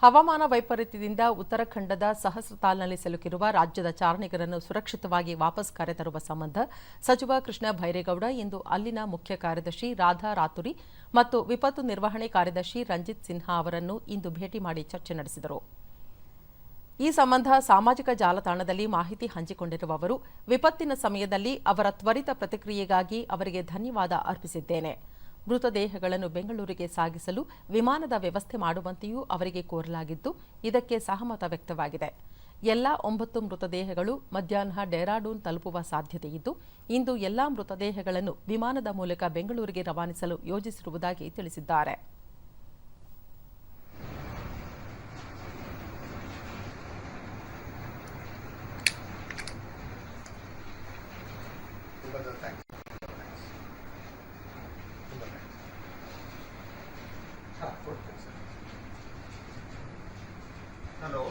ಹವಾಮಾನ ವೈಪರೀತ್ಯದಿಂದ ಉತ್ತರಾಖಂಡದ ಸಹಸ್ರತಾಲ್ನಲ್ಲಿ ಸಿಲುಕಿರುವ ರಾಜ್ಯದ ಚಾರಣಿಗರನ್ನು ಸುರಕ್ಷಿತವಾಗಿ ವಾಪಸ್ ಕರೆತರುವ ಸಂಬಂಧ ಸಚಿವ ಕೃಷ್ಣ ಭೈರೇಗೌಡ ಇಂದು ಅಲ್ಲಿನ ಮುಖ್ಯ ಕಾರ್ಯದರ್ಶಿ ರಾಧಾ ರಾತುರಿ ಮತ್ತು ವಿಪತ್ತು ನಿರ್ವಹಣೆ ಕಾರ್ಯದರ್ಶಿ ರಂಜಿತ್ ಸಿನ್ಹಾ ಅವರನ್ನು ಇಂದು ಭೇಟಿ ಮಾಡಿ ಚರ್ಚೆ ನಡೆಸಿದರು. ಈ ಸಂಬಂಧ ಸಾಮಾಜಿಕ ಜಾಲತಾಣದಲ್ಲಿ ಮಾಹಿತಿ ಹಂಚಿಕೊಂಡಿರುವ ಅವರು, ವಿಪತ್ತಿನ ಸಮಯದಲ್ಲಿ ಅವರ ತ್ವರಿತ ಪ್ರತಿಕ್ರಿಯೆಗಾಗಿ ಅವರಿಗೆ ಧನ್ಯವಾದ ಅರ್ಪಿಸಿದ್ದೇನೆ. ಮೃತದೇಹಗಳನ್ನು ಬೆಂಗಳೂರಿಗೆ ಸಾಗಿಸಲು ವಿಮಾನದ ವ್ಯವಸ್ಥೆ ಮಾಡುವಂತೆಯೂ ಅವರಿಗೆ ಕೋರಲಾಗಿದ್ದು, ಇದಕ್ಕೆ ಸಹಮತ ವ್ಯಕ್ತವಾಗಿದೆ. ಎಲ್ಲಾ 9 ಮೃತದೇಹಗಳು ಮಧ್ಯಾಹ್ನ ಡೆಹ್ರಾಡೂನ್ ತಲುಪುವ ಸಾಧ್ಯತೆಯಿದ್ದು, ಇಂದು ಎಲ್ಲಾ ಮೃತದೇಹಗಳನ್ನು ವಿಮಾನದ ಮೂಲಕ ಬೆಂಗಳೂರಿಗೆ ರವಾನಿಸಲು ಯೋಜಿಸಿರುವುದಾಗಿ ತಿಳಿಸಿದ್ದಾರೆ. Hello.